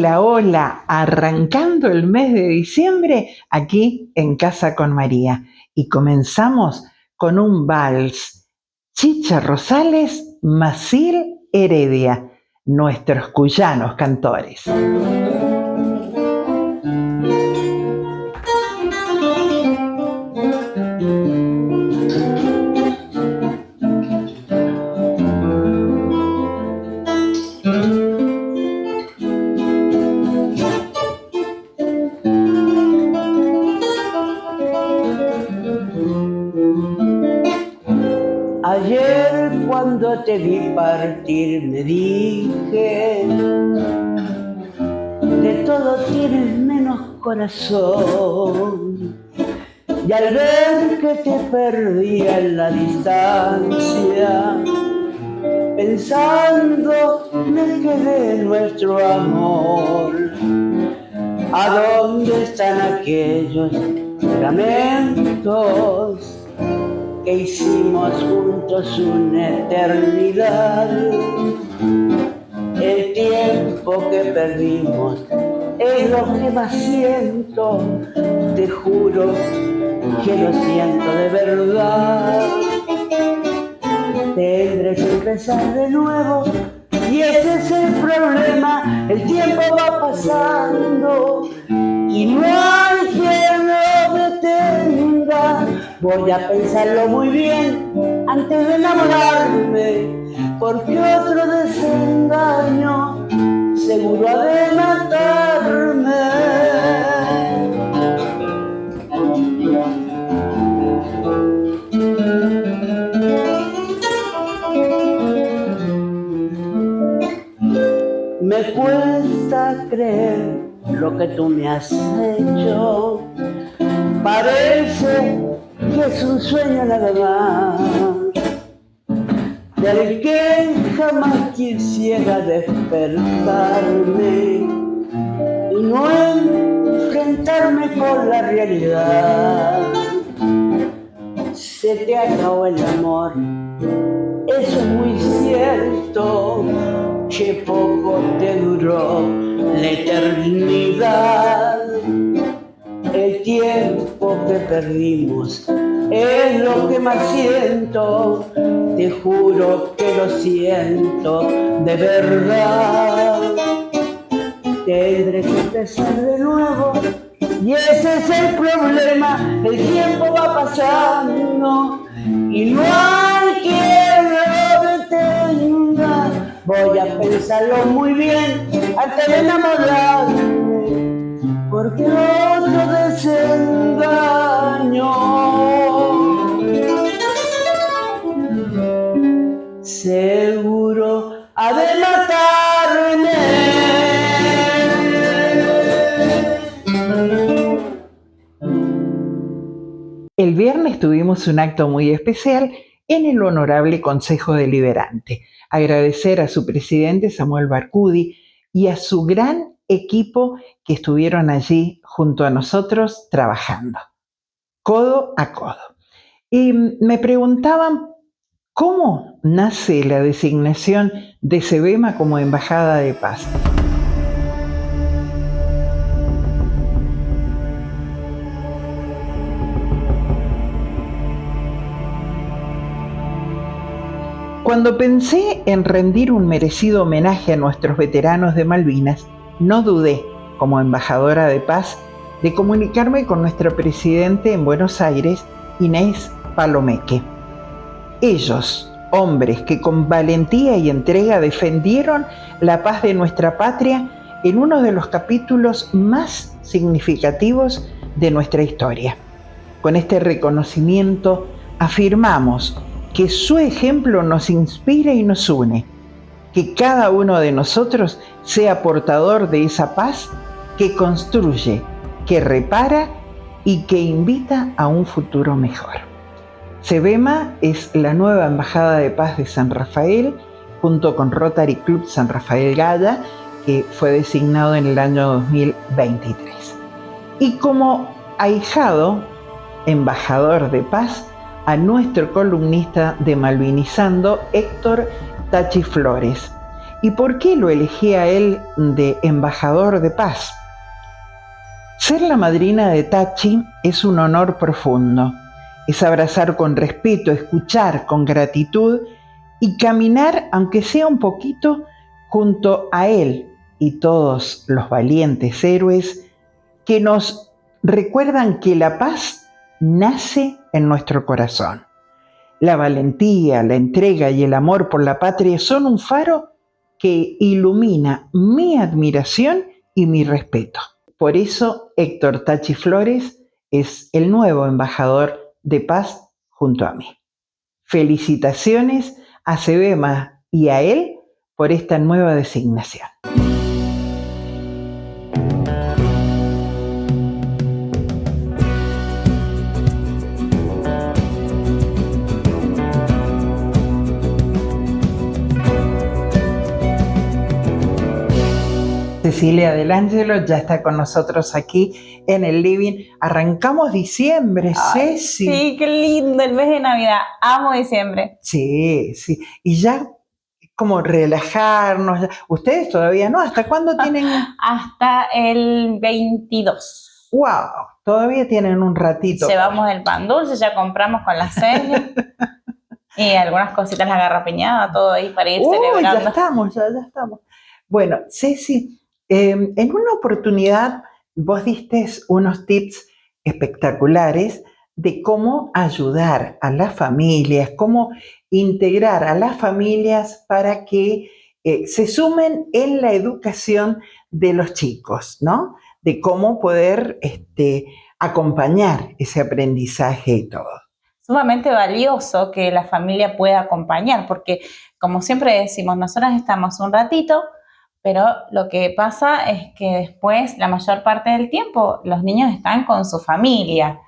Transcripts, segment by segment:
Hola, hola, arrancando el mes de diciembre aquí en Casa con María. Y comenzamos con un vals. Chicha Rosales, Maciel Heredia, nuestros cuyanos cantores. Ayer cuando te vi partir me dije, de todo tienes menos corazón. Y al ver que te perdía en la distancia, pensando me quedé en nuestro amor. ¿A dónde están aquellos juramentos que hicimos juntos una eternidad? El tiempo que perdimos es lo que más siento, te juro que lo siento de verdad. Tendré que empezar de nuevo y ese es el problema, el tiempo va pasando y no hay quien lo detenga. Voy a pensarlo muy bien antes de enamorarme, porque otro desengaño seguro ha de matarme. Me cuesta creer lo que tú me has hecho, parece que es un sueño nada más, del que jamás quisiera despertarme y no enfrentarme con la realidad. Se te acabó el amor, eso es muy cierto, que poco te duró la eternidad. El tiempo que perdimos es lo que más siento, te juro que lo siento de verdad. Tendré que empezar de nuevo y ese es el problema, el tiempo va pasando y no hay quien lo detenga. Voy a pensarlo muy bien antes de enamorarme, porque otro desengaño seguro ha de matarme. El viernes tuvimos un acto muy especial en el Honorable Consejo Deliberante. Agradecer a su presidente Samuel Barcudi y a su gran equipo que estuvieron allí junto a nosotros trabajando, codo a codo. Y me preguntaban cómo nace la designación de SEBEMA como Embajada de Paz. Cuando pensé en rendir un merecido homenaje a nuestros veteranos de Malvinas, no dudé, como embajadora de paz, de comunicarme con nuestra presidente en Buenos Aires, Inés Palomeque. Ellos, hombres que con valentía y entrega defendieron la paz de nuestra patria en uno de los capítulos más significativos de nuestra historia. Con este reconocimiento afirmamos que su ejemplo nos inspira y nos une, que cada uno de nosotros sea portador de esa paz que construye, que repara y que invita a un futuro mejor. SEBEMA es la nueva Embajada de Paz de San Rafael, junto con Rotary Club San Rafael Gaya, que fue designado en el año 2023. Y como ahijado, embajador de paz, a nuestro columnista de Malvinizando, Héctor Tachi Flores, ¿Y por qué lo elegí a él de embajador de paz? Ser la madrina de Tachi es un honor profundo. Es abrazar con respeto, escuchar con gratitud y caminar, aunque sea un poquito, junto a él y todos los valientes héroes que nos recuerdan que la paz nace en nuestro corazón. La valentía, la entrega y el amor por la patria son un faro que ilumina mi admiración y mi respeto. Por eso Héctor Tachi Flores es el nuevo embajador de paz junto a mí. Felicitaciones a Sebema y a él por esta nueva designación. Cecilia Del Ángelo ya está con nosotros aquí en el living. Arrancamos diciembre, Ay, Ceci. sí, qué lindo el mes de Navidad. Amo diciembre. Sí, sí. Y ya como relajarnos. Ustedes todavía no. ¿Hasta cuándo tienen? Hasta el 22. ¡Wow! Todavía tienen un ratito. Llevamos el pan dulce, ya compramos con la cena. Y algunas cositas, la garrapiñada, todo ahí para ir celebrando. Ya estamos. Bueno, Ceci, en una oportunidad vos diste unos tips espectaculares de cómo ayudar a las familias, cómo integrar a las familias para que se sumen en la educación de los chicos, ¿no? De cómo poder acompañar ese aprendizaje y todo. Sumamente valioso que la familia pueda acompañar, porque como siempre decimos, nosotras estamos un ratito, pero lo que pasa es que después, la mayor parte del tiempo, los niños están con su familia.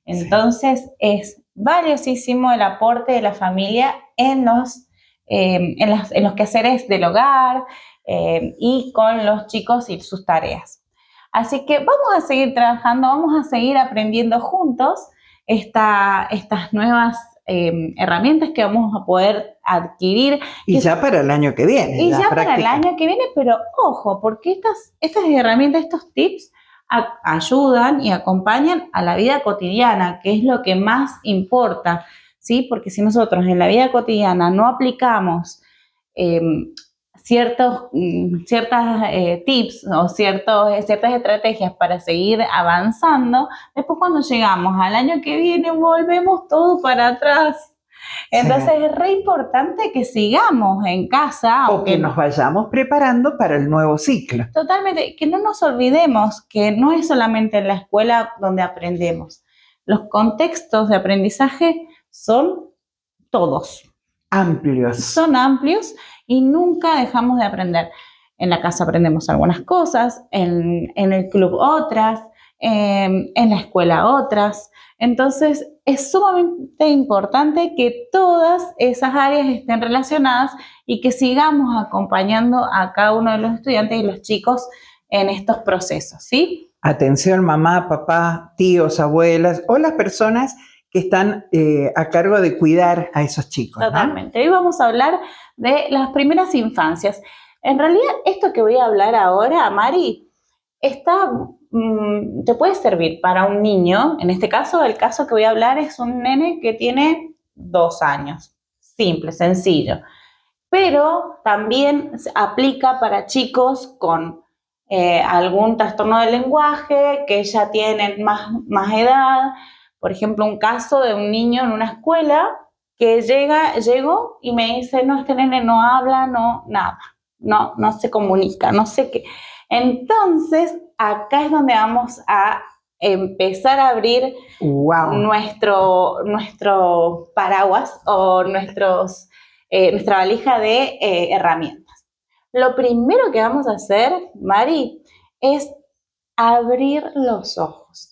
Entonces, sí, es valiosísimo el aporte de la familia en los quehaceres del hogar y con los chicos y sus tareas. Así que vamos a seguir trabajando, vamos a seguir aprendiendo juntos estas nuevas herramientas que vamos a poder adquirir. Y ya para el año que viene. Y ya para el año que viene, pero ojo, porque estas herramientas, estos tips ayudan y acompañan a la vida cotidiana, que es lo que más importa, ¿sí? Porque si nosotros en la vida cotidiana no aplicamos ciertas tips o ciertas estrategias para seguir avanzando, después cuando llegamos al año que viene volvemos todo para atrás. Entonces sí, es re importante que sigamos en casa. O que nos vayamos preparando para el nuevo ciclo. Totalmente, que no nos olvidemos que no es solamente en la escuela donde aprendemos. Los contextos de aprendizaje son todos. Amplios. Son amplios y nunca dejamos de aprender. En la casa aprendemos algunas cosas, en el club otras, en la escuela otras. Entonces es sumamente importante que todas esas áreas estén relacionadas y que sigamos acompañando a cada uno de los estudiantes y los chicos en estos procesos, ¿sí? Atención mamá, papá, tíos, abuelas o las personas que están a cargo de cuidar a esos chicos, ¿no? Totalmente. Hoy vamos a hablar de las primeras infancias. En realidad, esto que voy a hablar ahora, Mari, te puede servir para un niño. En este caso, el caso que voy a hablar es un nene que tiene 2 años. Simple, sencillo. Pero también se aplica para chicos con algún trastorno del lenguaje, que ya tienen más edad. Por ejemplo, un caso de un niño en una escuela que llegó y me dice, no, este nene no habla, nada, no se comunica, no sé qué. Entonces, acá es donde vamos a empezar a abrir nuestro paraguas o nuestra valija de herramientas. Lo primero que vamos a hacer, Mari, es abrir los ojos.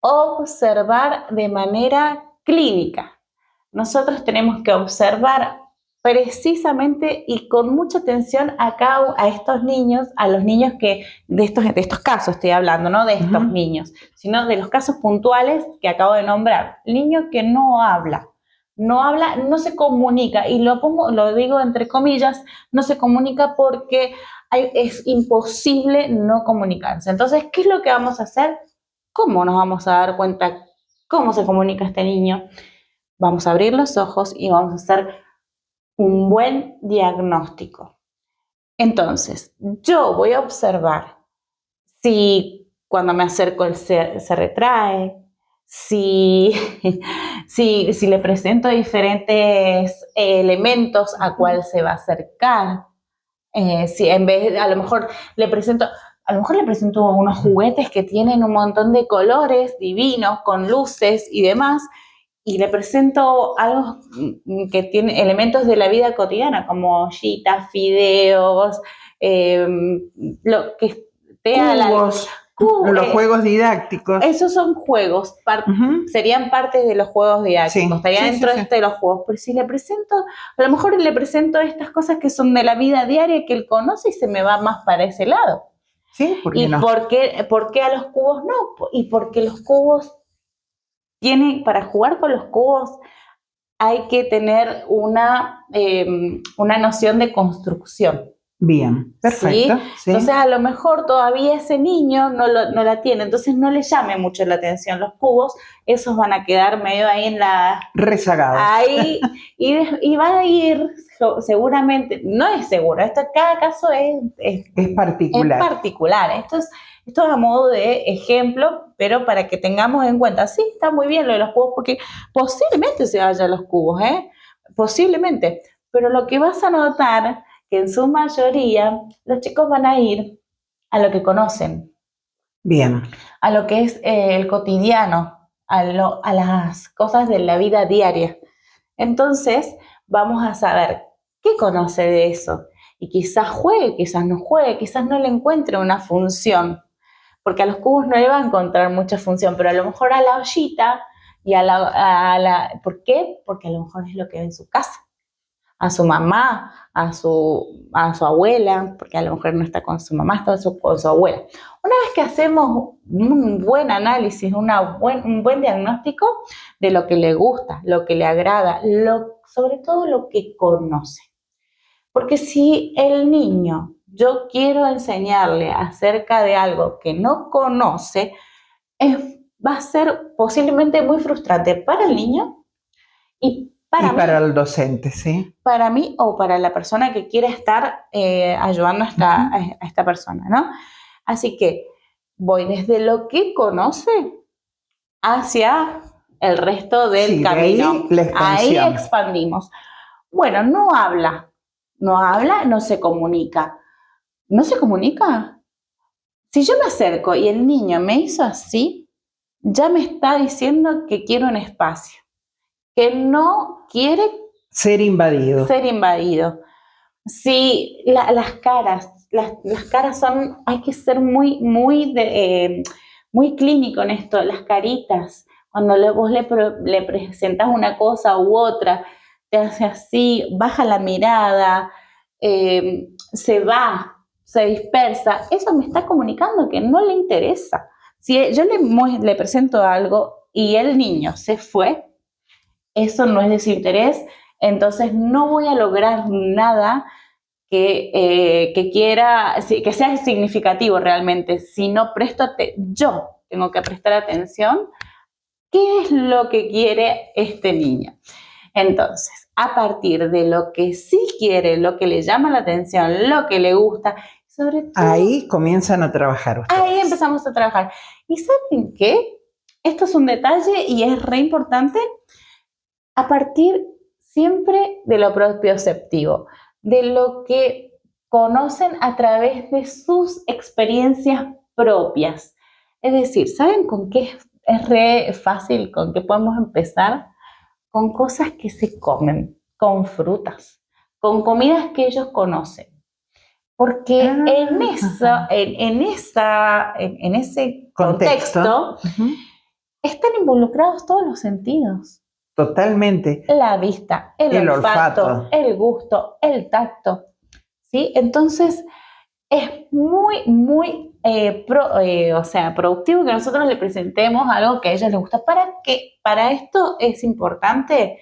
Observar de manera clínica. Nosotros tenemos que observar precisamente y con mucha atención a estos niños, a los niños que de estos casos estoy hablando, no de estos niños, sino de los casos puntuales que acabo de nombrar. El niño que no habla, no habla, no se comunica, y lo digo entre comillas, no se comunica porque es imposible no comunicarse. Entonces, ¿qué es lo que vamos a hacer? ¿Cómo nos vamos a dar cuenta cómo se comunica este niño? Vamos a abrir los ojos y vamos a hacer un buen diagnóstico. Entonces, yo voy a observar si cuando me acerco él se retrae, si, si le presento diferentes elementos a cuál se va a acercar, si en vez de, a lo mejor le presento unos juguetes que tienen un montón de colores divinos, con luces y demás, y le presento algo que tiene elementos de la vida cotidiana, como ollitas, fideos, lo que Cubos, los juegos didácticos. Esos son juegos, serían parte de los juegos didácticos, estaría dentro de los juegos. Pero si le presento, a lo mejor le presento estas cosas que son de la vida diaria que él conoce y se me va más para ese lado. Sí, ¿por qué no? ¿Por qué a los cubos no? Y porque los cubos para jugar con los cubos hay que tener una noción de construcción. Bien, perfecto. ¿Sí? Sí. Entonces, a lo mejor todavía ese niño no la tiene, entonces no le llame mucho la atención los cubos, esos van a quedar medio ahí en la... rezagados. Ahí, y va a ir seguramente, no es seguro, cada caso es particular. Es particular, esto es a modo de ejemplo, pero para que tengamos en cuenta, sí, está muy bien lo de los cubos, porque posiblemente se vayan los cubos, posiblemente, pero lo que vas a notar que en su mayoría los chicos van a ir a lo que conocen. Bien. A lo que es el cotidiano, a las cosas de la vida diaria. Entonces, vamos a saber qué conoce de eso. Y quizás juegue, quizás no juegue, quizás no le encuentre una función. Porque a los cubos no le va a encontrar mucha función, pero a lo mejor a la ollita y ¿por qué? Porque a lo mejor es lo que ve en su casa. A su mamá, a su abuela, porque a lo mejor no está con su mamá, está con su abuela. Una vez que hacemos un buen análisis, un buen diagnóstico de lo que le gusta, lo que le agrada, sobre todo lo que conoce. Porque si el niño, yo quiero enseñarle acerca de algo que no conoce, va a ser posiblemente muy frustrante para el niño y para el docente, ¿sí? Para mí o para la persona que quiere estar ayudando a esta persona, ¿no? Así que voy desde lo que conoce hacia el resto del camino. Ahí expandimos. Bueno, no habla, no se comunica. ¿No se comunica? Si yo me acerco y el niño me hizo así, ya me está diciendo que quiere un espacio, que no quiere ser invadido. Si las caras son, hay que ser muy clínico en esto, las caritas, cuando vos le presentas una cosa u otra, te hace así, baja la mirada, se va, se dispersa, eso me está comunicando que no le interesa. Si yo le presento algo y el niño se fue, eso no es desinterés, entonces no voy a lograr nada que sea significativo realmente. Si no yo tengo que prestar atención, ¿qué es lo que quiere este niño? Entonces, a partir de lo que sí quiere, lo que le llama la atención, lo que le gusta, sobre todo... Ahí comienzan a trabajar ustedes. Ahí empezamos a trabajar. ¿Y saben qué? Esto es un detalle y es re importante. A partir siempre de lo propioceptivo, de lo que conocen a través de sus experiencias propias. Es decir, ¿saben con qué es re fácil, con qué podemos empezar? Con cosas que se comen, con frutas, con comidas que ellos conocen. Porque en ese contexto están involucrados todos los sentidos. Totalmente. La vista, el olfato, el gusto, el tacto. ¿Sí? Entonces, es muy productivo que nosotros le presentemos algo que a ellos les gusta. Para esto es importante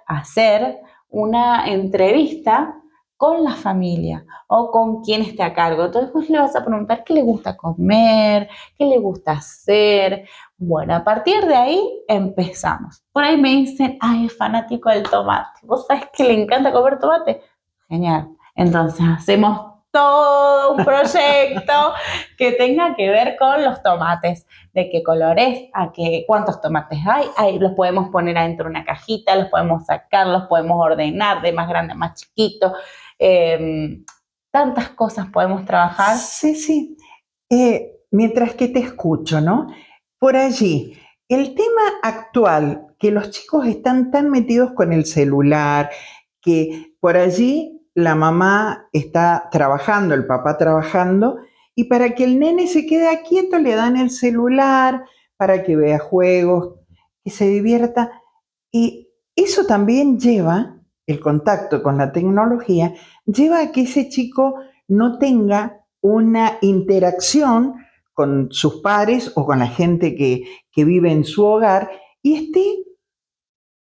hacer una entrevista con la familia o con quien esté a cargo. Entonces vos le vas a preguntar qué le gusta comer, qué le gusta hacer. Bueno, a partir de ahí empezamos. Por ahí me dicen, ay, es fanático del tomate. ¿Vos sabés que le encanta comer tomate? Genial. Entonces hacemos todo un proyecto que tenga que ver con los tomates, de qué colores, cuántos tomates hay, los podemos poner adentro de una cajita, los podemos sacar, los podemos ordenar de más grande a más chiquito, tantas cosas podemos trabajar. Sí. Mientras que te escucho, ¿no? Por allí, el tema actual, que los chicos están tan metidos con el celular, que por allí la mamá está trabajando, el papá trabajando, y para que el nene se quede quieto le dan el celular para que vea juegos, que se divierta. Y eso también lleva, el contacto con la tecnología, lleva a que ese chico no tenga una interacción con sus pares o con la gente que vive en su hogar y esté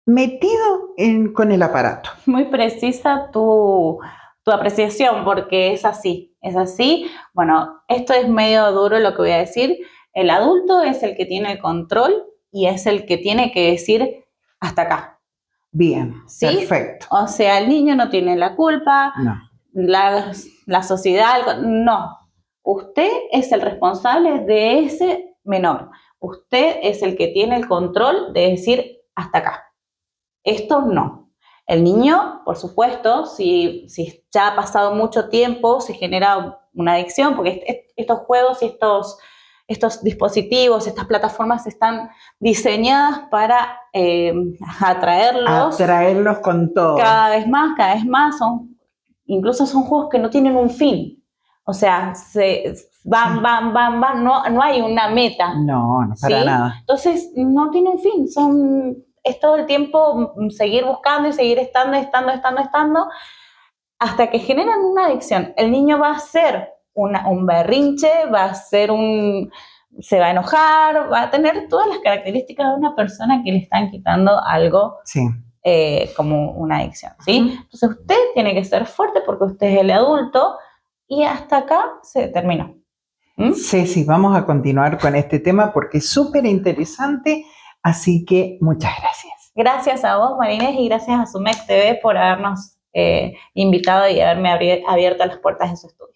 metido con el aparato. Muy precisa tu apreciación, porque es así. Bueno, esto es medio duro lo que voy a decir. El adulto es el que tiene el control y es el que tiene que decir hasta acá. Bien, ¿sí? Perfecto. O sea, el niño no tiene la culpa, no. La sociedad, no. Usted es el responsable de ese menor. Usted es el que tiene el control de decir hasta acá. Esto no. El niño, por supuesto, si ya ha pasado mucho tiempo, se genera una adicción, porque estos juegos y estos dispositivos, estas plataformas están diseñadas para atraerlos con todo. Cada vez más, incluso son juegos que no tienen un fin. O sea, van, no hay una meta. No, para ¿sí? nada. Entonces, no tiene un fin, es todo el tiempo seguir buscando y seguir estando, hasta que generan una adicción. El niño va a hacer un berrinche, se va a enojar, va a tener todas las características de una persona que le están quitando algo como una adicción, ¿sí? Uh-huh. Entonces usted tiene que ser fuerte porque usted es el adulto y hasta acá se terminó. Sí, vamos a continuar con este tema porque es súper interesante. Así que muchas gracias. Gracias a vos, Marinés, y gracias a Sumex TV por habernos invitado y haberme abierto las puertas de su estudio.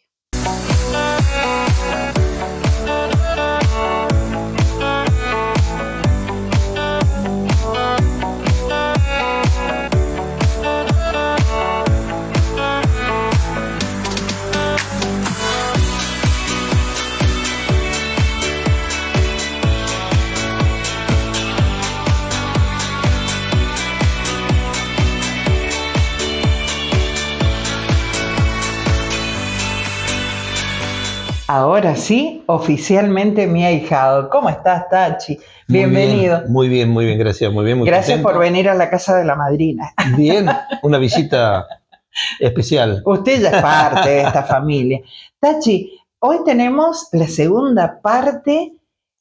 Ahora sí, oficialmente mi ahijado. ¿Cómo estás, Tachi? Bienvenido. Muy bien, gracias. Muy bien, muy gracias contento. por venir a la casa de la madrina. Bien, una visita especial. Usted ya es parte de esta familia. Tachi, hoy tenemos la segunda parte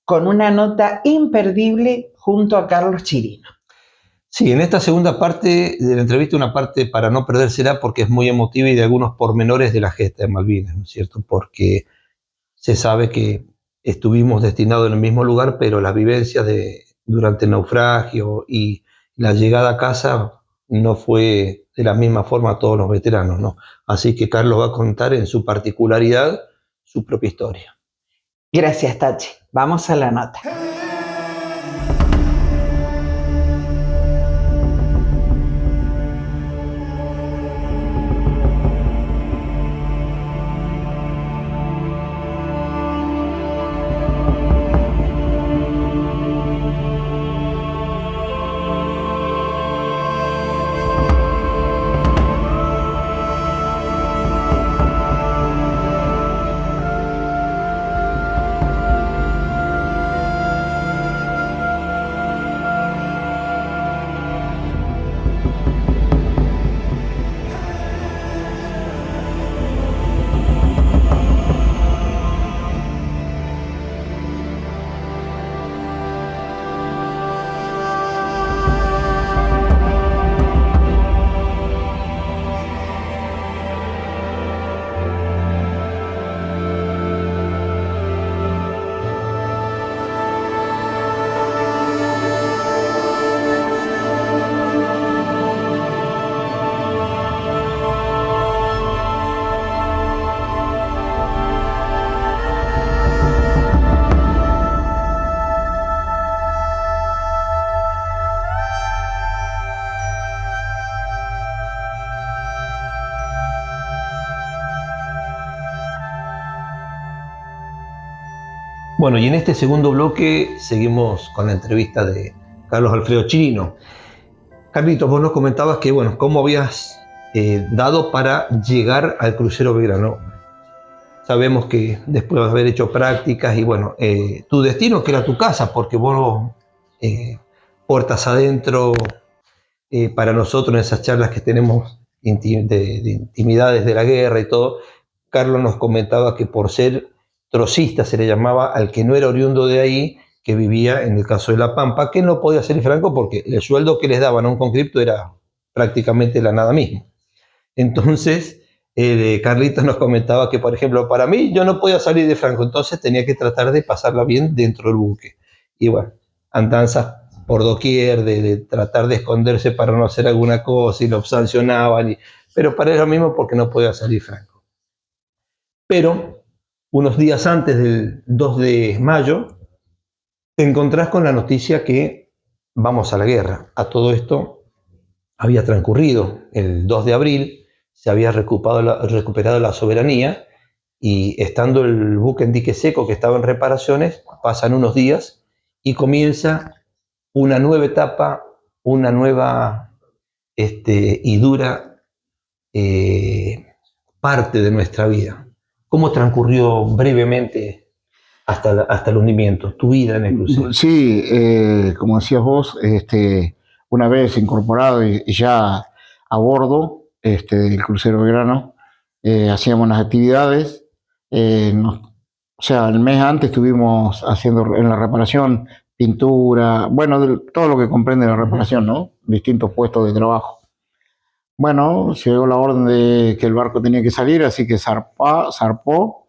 con una nota imperdible junto a Carlos Chirino. Sí, en esta segunda parte de la entrevista, una parte para no perdérsela porque es muy emotiva y de algunos pormenores de la gesta de Malvinas, ¿no es cierto? Porque se sabe que estuvimos destinados en el mismo lugar, pero las vivencias durante el naufragio y la llegada a casa no fue de la misma forma a todos los veteranos, ¿no? Así que Carlos va a contar en su particularidad su propia historia. Gracias, Tachi. Vamos a la nota. Bueno, y en este segundo bloque seguimos con la entrevista de Carlos Alfredo Chirino. Carlitos, vos nos comentabas que, bueno, cómo habías dado para llegar al crucero Belgrano. Sabemos que después de haber hecho prácticas y, bueno, tu destino que era tu casa, porque vos, puertas adentro, para nosotros en esas charlas que tenemos de intimidades de la guerra y todo, Carlos nos comentaba que por ser trocista se le llamaba al que no era oriundo de ahí, que vivía en el caso de La Pampa, que no podía ser franco porque el sueldo que les daban a un conscripto era prácticamente la nada misma. Entonces, Carlitos nos comentaba que, por ejemplo, para mí yo no podía salir de Franco, entonces tenía que tratar de pasarla bien dentro del buque. Y bueno, andanzas por doquier, de tratar de esconderse para no hacer alguna cosa y lo sancionaban, pero para eso mismo porque no podía salir Franco. Pero unos días antes del 2 de mayo, te encontrás con la noticia que vamos a la guerra. A todo esto había transcurrido el 2 de abril, se había recuperado la soberanía y estando el buque en dique seco que estaba en reparaciones, pasan unos días y comienza una nueva etapa, una nueva y dura parte de nuestra vida. ¿Cómo transcurrió brevemente hasta el hundimiento, tu vida en el crucero? Sí, como decías vos, una vez incorporado y ya a bordo del crucero Belgrano, hacíamos las actividades. O sea, el mes antes estuvimos haciendo en la reparación, pintura, bueno, todo lo que comprende la reparación, ¿no? Distintos puestos de trabajo. Bueno, llegó la orden de que el barco tenía que salir, así que zarpó.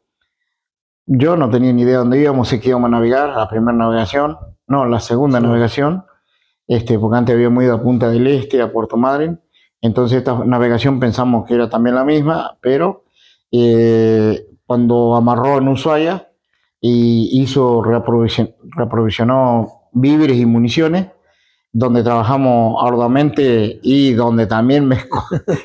Yo no tenía ni idea de dónde íbamos, sé que íbamos a navegar, la primera navegación, no, la segunda navegación, porque antes habíamos ido a Punta del Este, a Puerto Madryn, entonces esta navegación pensamos que era también la misma, pero cuando amarró en Ushuaia y reaprovisionó víveres y municiones, donde trabajamos arduamente y donde también me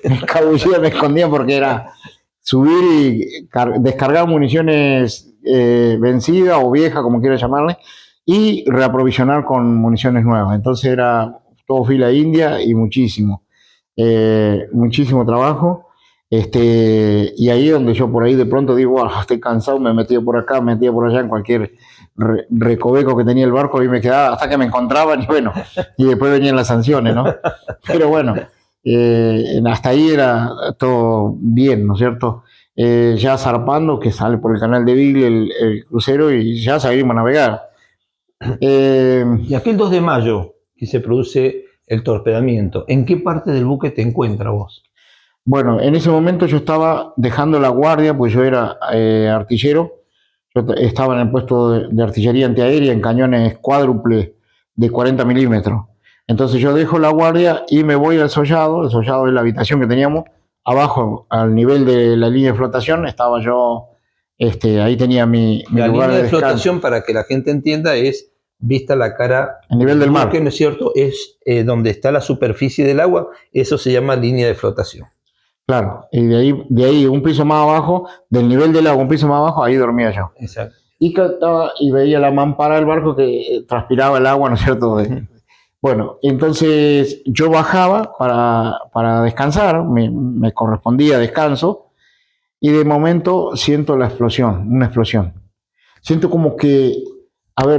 escabullía, me escondía porque era subir y descargar municiones vencidas o viejas, como quieras llamarle, y reaprovisionar con municiones nuevas. Entonces era todo fila india y muchísimo trabajo. Y ahí donde yo por ahí de pronto digo, estoy cansado, me metía por acá, me metía por allá en cualquier recoveco que tenía el barco y me quedaba hasta que me encontraban y bueno, y después venían las sanciones, ¿no? Pero bueno, hasta ahí era todo bien, ¿no es cierto? Ya zarpando, que sale por el canal de Beagle el crucero y ya salimos a navegar. Y aquel 2 de mayo que se produce el torpedamiento, ¿en qué parte del buque te encuentras vos? Bueno, en ese momento yo estaba dejando la guardia, pues yo era artillero. Yo estaba en el puesto de artillería antiaérea en cañones cuádruples de 40 milímetros. Entonces yo dejo la guardia y me voy al sollado. El sollado es la habitación que teníamos. Abajo, al nivel de la línea de flotación, estaba yo, ahí tenía mi la lugar línea de descanso. flotación, para que la gente entienda, es vista la cara a nivel del mar. ¿No es cierto? Es donde está la superficie del agua, eso se llama línea de flotación. Claro, y de ahí un piso más abajo, del nivel del agua un piso más abajo, ahí dormía yo. Exacto. Y veía la mampara del barco que transpiraba el agua, ¿no es cierto? Bueno, entonces yo bajaba para descansar, me correspondía descanso, y de momento siento una explosión. Siento como que,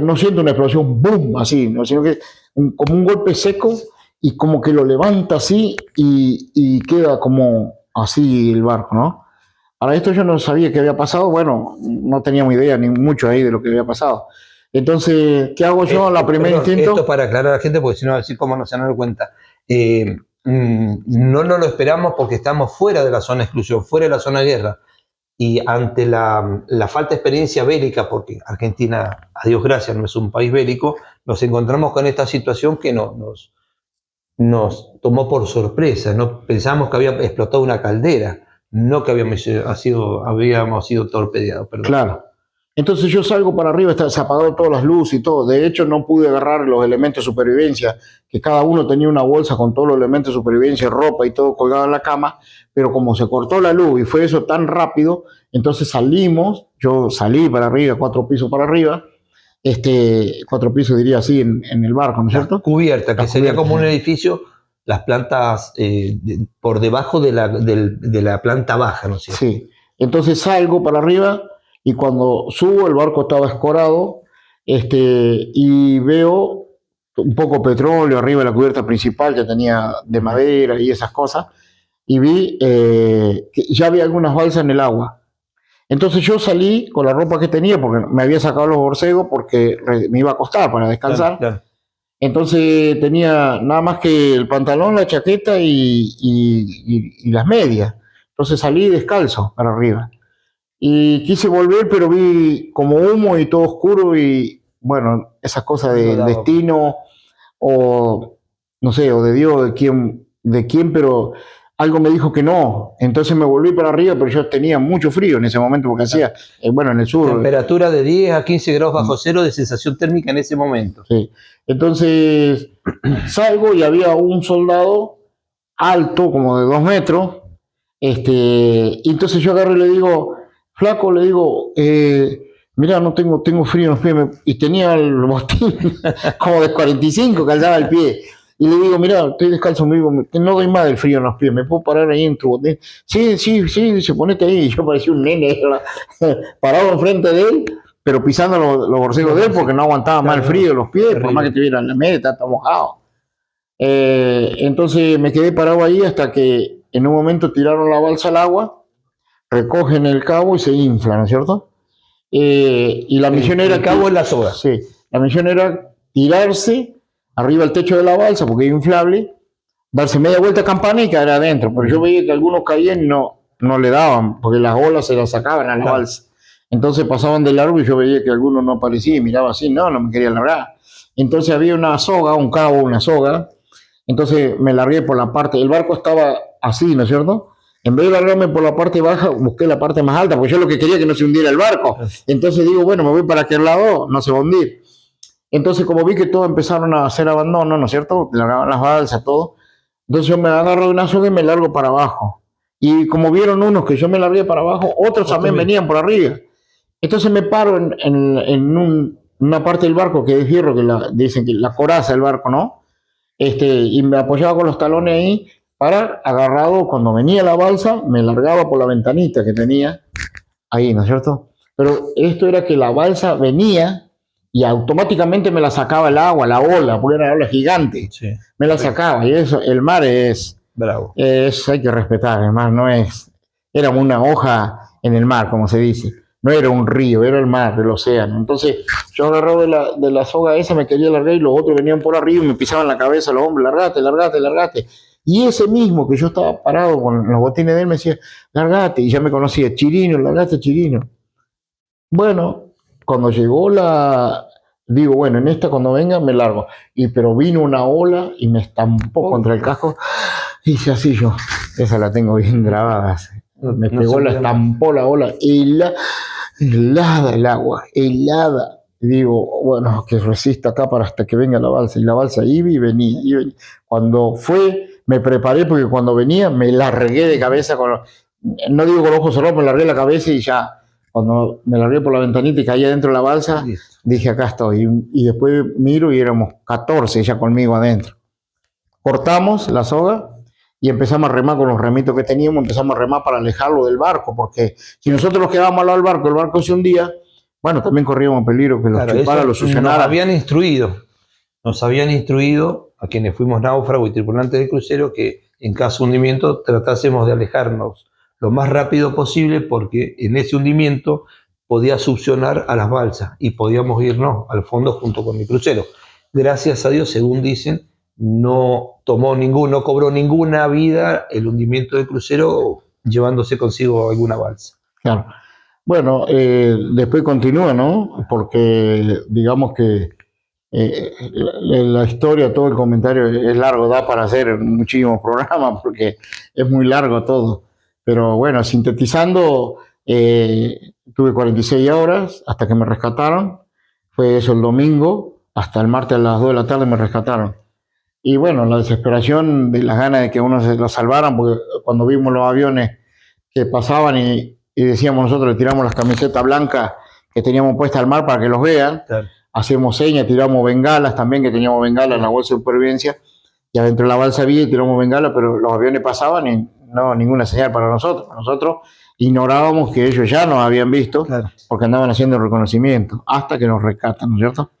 no siento una explosión, boom, así, ¿no? Sino que como un golpe seco y como que lo levanta así y queda como así el barco, ¿no? Para esto yo no sabía qué había pasado, bueno, no teníamos idea ni mucho ahí de lo que había pasado. Entonces, ¿qué hago yo? La primera instinto... Esto para aclarar a la gente, porque si no, así como no se dan cuenta. No nos lo esperamos porque estamos fuera de la zona de exclusión, fuera de la zona de guerra. Y ante la falta de experiencia bélica, porque Argentina, a Dios gracias, no es un país bélico, nos encontramos con esta situación que nos tomó por sorpresa. No pensamos que había explotado una caldera, no que habíamos sido torpedeados. Perdón. Claro. Entonces yo salgo para arriba, se apagaron todas las luces y todo. De hecho, no pude agarrar los elementos de supervivencia, que cada uno tenía una bolsa con todos los elementos de supervivencia, ropa y todo colgado en la cama. Pero como se cortó la luz y fue eso tan rápido, entonces yo salí para arriba, 4 pisos para arriba, 4 pisos diría así, en el barco, ¿no es cierto? Cubierta, que La sería cubierta, como un sí. edificio, las plantas por debajo de la planta baja, ¿no es cierto? Sí. Entonces salgo para arriba y cuando subo el barco estaba escorado, y veo un poco petróleo arriba de la cubierta principal que tenía de madera y esas cosas, y vi que ya había algunas balsas en el agua. Entonces yo salí con la ropa que tenía porque me había sacado los borcegos porque me iba a acostar para descansar. Claro. Entonces tenía nada más que el pantalón, la chaqueta y las medias. Entonces salí descalzo para arriba. Y quise volver, pero vi como humo y todo oscuro y bueno, esas cosas No del daba. destino o no sé, o de Dios, de quién, pero algo me dijo que no. Entonces me volví para arriba, pero yo tenía mucho frío en ese momento porque hacía, bueno, en el sur. Temperatura de 10 a 15 grados bajo cero de sensación térmica en ese momento. Sí. Entonces salgo y había un soldado alto, como de 2 metros, y entonces yo agarro y le digo, flaco, le digo, mira, no tengo frío en los pies, y tenía el botín como de 45 que alzaba el pie. Y le digo, mira, estoy descalzo, me digo, no doy más del frío en los pies, ¿me puedo parar ahí en tu botín? Sí, dice, ponete ahí. Y yo parecía un nene parado enfrente de él, pero pisando los borcegos de él porque no aguantaba más el frío de los pies, por más que tuviera la media, estaba mojado. Entonces me quedé parado ahí hasta que en un momento tiraron la balsa al agua, recogen el cabo y se infla, ¿no es cierto? Y la misión era... El cabo en la soga. Sí, la misión era tirarse arriba del techo de la balsa, porque era inflable, darse media vuelta a campana y caer adentro. Pero yo veía que algunos caían y no le daban, porque las olas se las sacaban a la balsa. Entonces pasaban de largo y yo veía que algunos no aparecían y miraba así, no me quería largar. Entonces había una soga, un cabo, una soga. Entonces me largué por la parte, el barco estaba así, ¿no es cierto? En vez de largarme por la parte baja, busqué la parte más alta, porque yo lo que quería que no se hundiera el barco. Entonces digo, bueno, me voy para aquel lado, no se va a hundir. Entonces, como vi que todos empezaron a hacer abandono, ¿no es cierto? Largaban las balsas, todo. Entonces yo me agarro de una soga y me largo para abajo. Y como vieron unos que yo me largué para abajo, otros también venían por arriba. Entonces me paro en una parte del barco que es hierro, que dicen que la coraza del barco, ¿no? Y me apoyaba con los talones ahí para, agarrado, cuando venía la balsa, me largaba por la ventanita que tenía ahí, ¿no es cierto? Pero esto era que la balsa venía y automáticamente me la sacaba el agua, la ola, porque era una ola gigante. Sí. Me la sacaba, y eso, el mar es... Bravo. Hay que respetar, el mar no es... Era una hoja en el mar, como se dice. No era un río, era el mar, el océano. Entonces, yo agarrado de la soga esa, me quería largar y los otros venían por arriba y me pisaban la cabeza los hombres, largate. Y ese mismo que yo estaba parado con los botines de él me decía, largate, y ya me conocía, Chirino, largate, Chirino. Bueno, cuando llegó digo, bueno, en esta cuando venga me largo. Pero vino una ola y me estampó contra el casco. Hice así yo, esa la tengo bien grabada. Me pegó, estampó la ola, helada el agua, helada. Y digo, bueno, que resista acá para hasta que venga la balsa. Y la balsa iba y venía. Cuando fue, me preparé porque cuando venía me largué de cabeza, no digo con los ojos cerrados, me largué la cabeza y ya. Cuando me largué por la ventanita y caí adentro de la balsa, dije, acá estoy. Y después miro y éramos 14 ya conmigo adentro. Cortamos la soga y empezamos a remar con los remitos que teníamos, empezamos a remar para alejarlo del barco, porque si nosotros nos quedábamos al lado del barco, el barco se hundía, bueno, también corríamos peligro que los chupara, los succionara. Nos habían instruido a quienes fuimos náufragos y tripulantes del crucero que en caso de hundimiento tratásemos de alejarnos lo más rápido posible, porque en ese hundimiento podía succionar a las balsas y podíamos irnos al fondo junto con mi crucero. Gracias a Dios, según dicen, no cobró ninguna vida el hundimiento del crucero, llevándose consigo alguna balsa. Claro. Bueno, después continúa, ¿no? Porque digamos que la historia, todo el comentario es largo, da para hacer muchísimos programas porque es muy largo todo. Pero bueno, sintetizando, tuve 46 horas hasta que me rescataron. Fue eso el domingo, hasta el martes a las 2 de la tarde me rescataron. Y bueno, la desesperación de las ganas de que uno se lo salvaran, porque cuando vimos los aviones que pasaban y decíamos nosotros, le tiramos las camisetas blancas que teníamos puestas al mar para que los vean. Claro. hacemos señas, tiramos bengalas también, que teníamos bengalas en la bolsa de supervivencia, y adentro de la balsa había y tiramos bengalas, pero los aviones pasaban y no, ninguna señal para nosotros. Nosotros ignorábamos que ellos ya nos habían visto, Claro. porque andaban haciendo reconocimiento, hasta que nos rescatan, ¿no es cierto?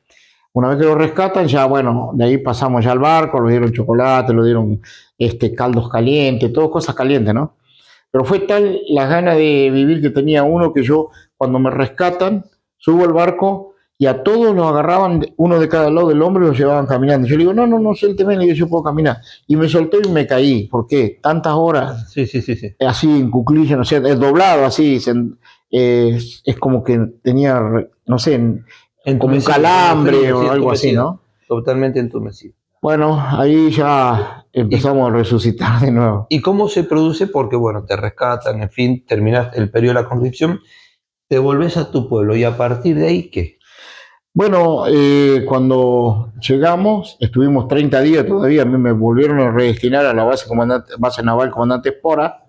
Una vez que los rescatan, ya bueno, de ahí pasamos ya al barco, nos dieron chocolate, nos dieron caldos calientes, todo cosas calientes, ¿no? Pero fue tal la gana de vivir que tenía uno que yo, cuando me rescatan, subo al barco y a todos los agarraban, uno de cada lado del hombro, y los llevaban caminando. Yo le digo, no, suélteme, le digo, yo puedo caminar. Y me soltó y me caí. ¿Por qué? Tantas horas Sí. así en cuclillas, no sé, doblado así, es como que tenía, no sé, como un Entumecido, calambre sí, o algo así, entumecido. ¿no? Totalmente entumecido. Bueno, ahí ya empezamos a resucitar de nuevo. ¿Y cómo se produce? Porque, bueno, te rescatan, en fin, terminas el periodo de la conscripción, te volvés a tu pueblo y a partir de ahí, ¿qué? Bueno, cuando llegamos, estuvimos 30 días todavía, a mí me volvieron a redestinar a la base naval Comandante Espora,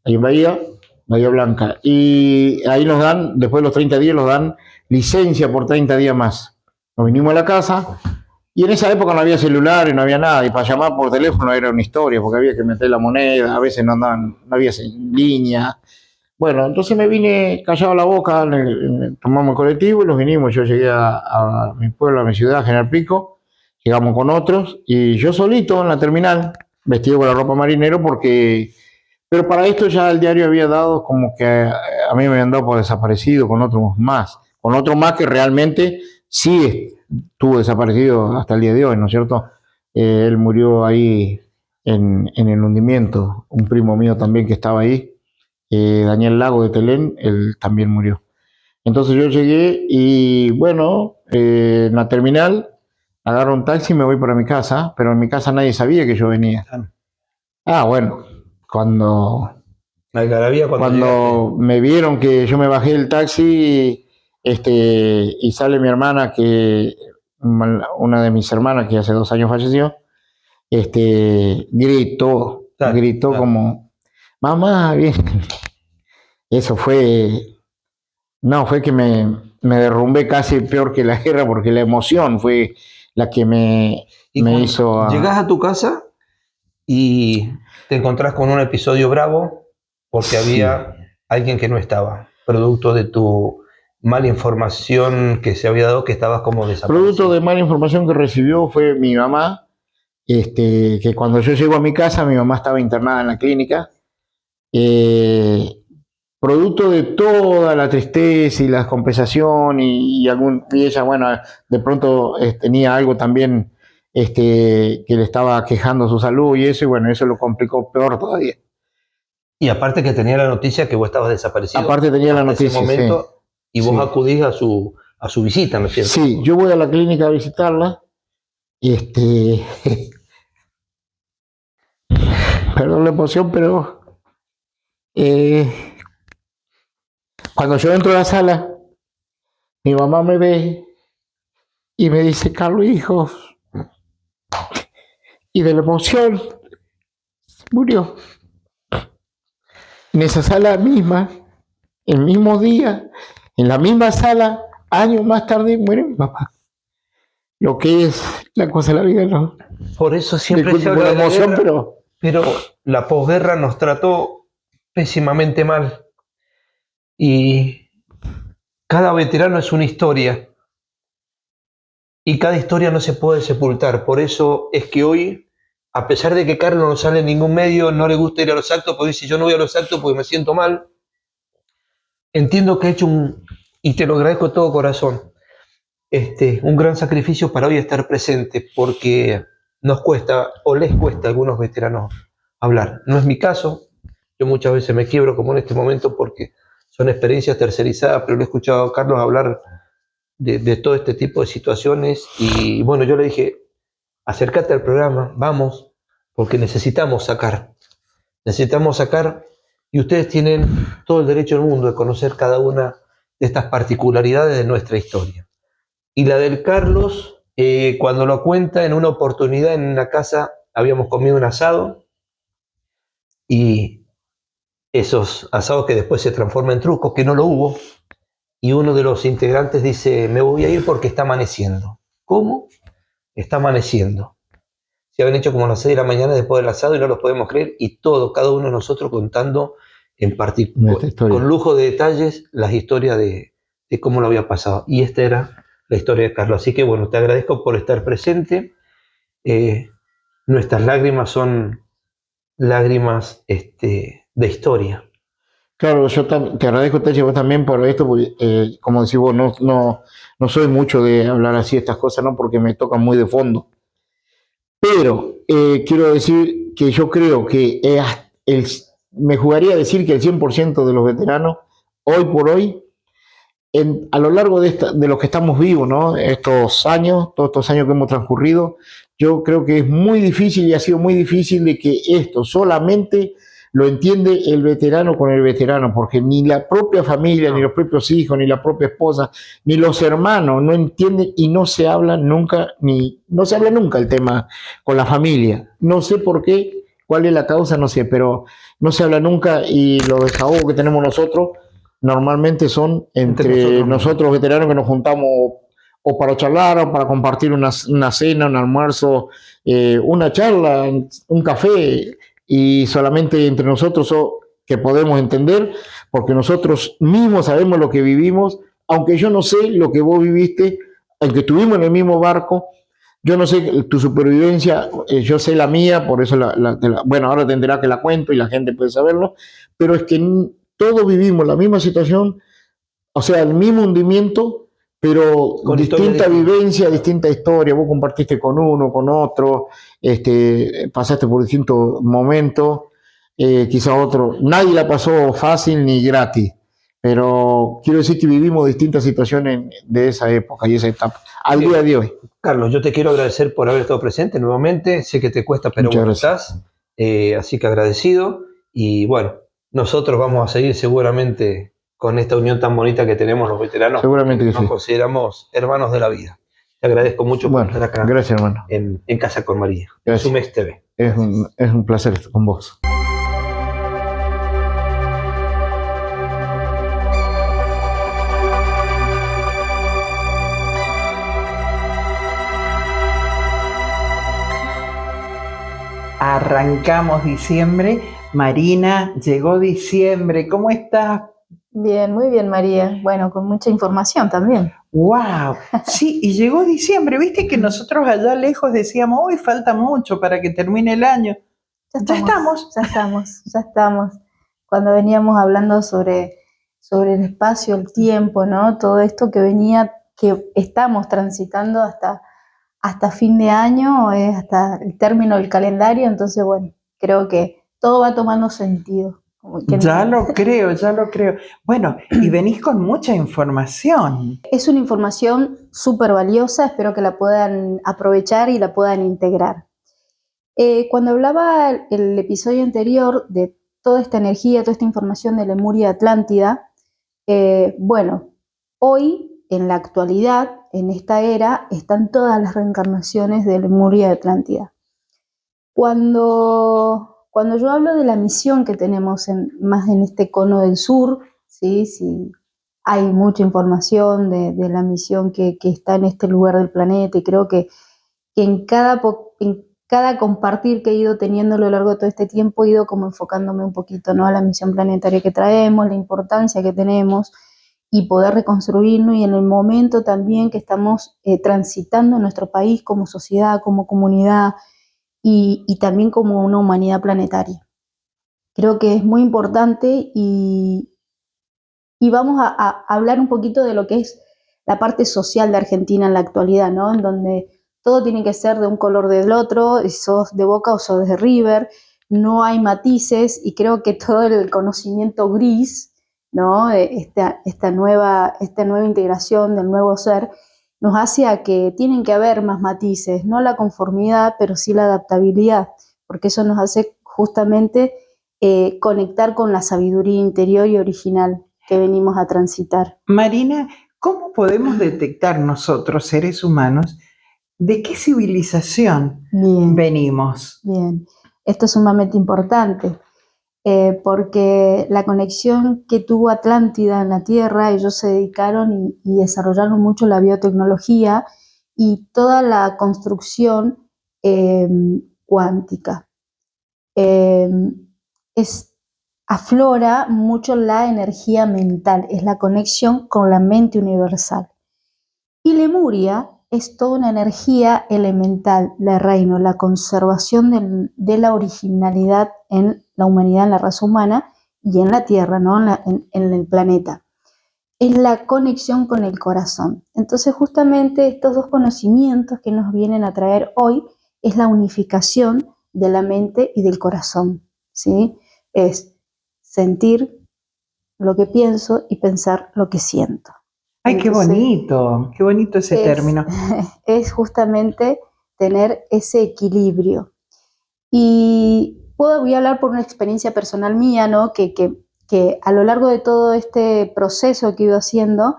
ahí en Bahía Blanca, y ahí nos dan, después de los 30 días, nos dan licencia por 30 días más. Nos vinimos a la casa, y en esa época no había celulares, no había nada, y para llamar por teléfono era una historia, porque había que meter la moneda, a veces no había línea. Bueno, entonces me vine callado la boca, tomamos el colectivo y nos vinimos. Yo llegué a mi pueblo, a mi ciudad, General Pico, llegamos con otros y yo solito en la terminal, vestido con la ropa marinero, pero para esto ya el diario había dado como que a mí me habían dado por desaparecido con otro más que realmente sí estuvo desaparecido hasta el día de hoy, ¿no es cierto? Él murió ahí en el hundimiento, un primo mío también que estaba ahí. Daniel Lago de Telén, él también murió. Entonces yo llegué y bueno, en la terminal agarro un taxi y me voy para mi casa, pero en mi casa nadie sabía que yo venía. Bueno, cuando Algarabía cuando me vieron que yo me bajé del taxi, y sale mi hermana, una de mis hermanas que hace 2 años falleció, gritó Claro. como, mamá, bien. Eso fue que me derrumbé casi peor que la guerra, porque la emoción fue la que me hizo... Llegás a tu casa y te encontrás con un episodio bravo porque había alguien que no estaba, producto de tu mala información que se había dado, que estabas como desaparecido. Producto de mala información que recibió fue mi mamá, que cuando yo llego a mi casa, mi mamá estaba internada en la clínica. Producto de toda la tristeza y la compensación y ella, bueno, de pronto tenía algo también que le estaba quejando su salud y eso, y bueno, eso lo complicó peor todavía. Y aparte que tenía la noticia que vos estabas desaparecido. Aparte tenía la noticia, ese momento, sí. Y vos Sí. acudís a su visita, ¿no es cierto? Sí, yo voy a la clínica a visitarla, perdón la emoción, pero cuando yo entro a la sala, mi mamá me ve y me dice, Carlos, hijo, y de la emoción murió. En esa sala misma, el mismo día, en la misma sala, años más tarde, muere mi papá. Lo que es la cosa de la vida, ¿no? Por eso siempre Disculpe se por habla la de la emoción, guerra, pero la posguerra nos trató pésimamente mal. Y cada veterano es una historia. Y cada historia no se puede sepultar. Por eso es que hoy, a pesar de que Carlos no sale en ningún medio, no le gusta ir a los actos, porque dice, yo no voy a los actos porque me siento mal, entiendo que ha hecho y te lo agradezco de todo corazón, un gran sacrificio para hoy estar presente, porque nos cuesta, o les cuesta a algunos veteranos hablar. No es mi caso, yo muchas veces me quiebro como en este momento porque son experiencias tercerizadas, pero lo he escuchado a Carlos hablar de todo este tipo de situaciones y bueno, yo le dije, acércate al programa, vamos, porque necesitamos sacar y ustedes tienen todo el derecho del mundo de conocer cada una de estas particularidades de nuestra historia. Y la del Carlos, cuando lo cuenta en una oportunidad en una casa, habíamos comido un asado y esos asados que después se transforman en trucos, que no lo hubo, y uno de los integrantes dice, me voy a ir porque está amaneciendo. ¿Cómo? Está amaneciendo. Se habían hecho como las 6 de la mañana después del asado y no lo podemos creer, y todo, cada uno de nosotros contando con lujo de detalles las historias de cómo lo había pasado. Y esta era la historia de Carlos. Así que bueno, te agradezco por estar presente. Nuestras lágrimas son lágrimas de historia. Claro, yo te agradezco, Techi, vos también por esto, porque, como decís vos, no soy mucho de hablar así de estas cosas, ¿no? Porque me tocan muy de fondo. Pero quiero decir que yo creo que me jugaría a decir que el 100% de los veteranos, hoy por hoy, a lo largo de los que estamos vivos, ¿no? Todos estos años que hemos transcurrido, yo creo que es muy difícil y ha sido muy difícil de que esto solamente lo entiende el veterano con el veterano, porque ni la propia familia, ni los propios hijos, ni la propia esposa, ni los hermanos no entienden y no se habla nunca el tema con la familia. No sé por qué, cuál es la causa, no sé, pero no se habla nunca, y los desahogos que tenemos nosotros normalmente son entre nosotros veteranos, que nos juntamos o para charlar o para compartir una cena, un almuerzo, una charla, un café, y solamente entre nosotros que podemos entender, porque nosotros mismos sabemos lo que vivimos, aunque yo no sé lo que vos viviste, aunque estuvimos en el mismo barco. Yo no sé tu supervivencia, yo sé la mía, por eso bueno, ahora tendrá que la cuento y la gente puede saberlo, pero es que todos vivimos la misma situación, o sea, el mismo hundimiento, pero con distinta vivencia, distinta historia. Vos compartiste con uno, con otro, pasaste por distintos momentos, quizá otro. Nadie la pasó fácil ni gratis, pero quiero decir que vivimos distintas situaciones de esa época y esa etapa, al día de hoy. Carlos, yo te quiero agradecer por haber estado presente nuevamente. Sé que te cuesta, pero bueno, estás. Así que agradecido. Y bueno, nosotros vamos a seguir seguramente con esta unión tan bonita que tenemos los veteranos. Seguramente que nos consideramos hermanos de la vida. Te agradezco mucho por estar acá. Gracias, hermano. En Casa con María. Gracias. Sumex TV. Es un placer estar con vos. Arrancamos diciembre. Marina, llegó diciembre. ¿Cómo estás? Bien, muy bien, María. Bueno, con mucha información también. ¡Wow! Sí, y llegó diciembre. Viste que nosotros allá lejos decíamos, hoy falta mucho para que termine el año. Ya estamos. Cuando veníamos hablando sobre el espacio, el tiempo, ¿no? Todo esto que estamos transitando hasta fin de año, hasta el término del calendario. Entonces, bueno, creo que todo va tomando sentido. Ya lo creo. Bueno, y venís con mucha información. Es una información súper valiosa, espero que la puedan aprovechar y la puedan integrar. Cuando hablaba el episodio anterior de toda esta energía, toda esta información de Lemuria Atlántida, bueno, hoy, en la actualidad, en esta era, están todas las reencarnaciones de Lemuria Atlántida. Cuando yo hablo de la misión que tenemos más en este cono del sur, sí, hay mucha información de la misión que está en este lugar del planeta, y creo que en cada compartir que he ido teniendo a lo largo de todo este tiempo, he ido como enfocándome un poquito, ¿no?, a la misión planetaria que traemos, la importancia que tenemos, y poder reconstruirnos, y en el momento también que estamos transitando en nuestro país como sociedad, como comunidad, y también como una humanidad planetaria. Creo que es muy importante, y vamos a hablar un poquito de lo que es la parte social de Argentina en la actualidad, ¿no? En donde todo tiene que ser de un color del otro, sos de Boca o sos de River, no hay matices, y creo que todo el conocimiento gris, ¿no?, esta nueva integración del nuevo ser, nos hace a que tienen que haber más matices, no la conformidad, pero sí la adaptabilidad, porque eso nos hace justamente conectar con la sabiduría interior y original que venimos a transitar. Marina, ¿cómo podemos detectar nosotros, seres humanos, de qué civilización venimos? Bien, esto es sumamente importante. porque la conexión que tuvo Atlántida en la Tierra, ellos se dedicaron y desarrollaron mucho la biotecnología y toda la construcción cuántica. Aflora mucho la energía mental, es la conexión con la mente universal. Y Lemuria es toda una energía elemental de reino, la conservación de la originalidad en la humanidad, en la raza humana y en la Tierra, ¿no? en el planeta. Es la conexión con el corazón. Entonces, justamente estos dos conocimientos que nos vienen a traer hoy es la unificación de la mente y del corazón, ¿sí? Es sentir lo que pienso y pensar lo que siento. Ay, Entonces, qué bonito ese término. Es justamente tener ese equilibrio. Y voy a hablar por una experiencia personal mía, ¿no? Que a lo largo de todo este proceso que he ido haciendo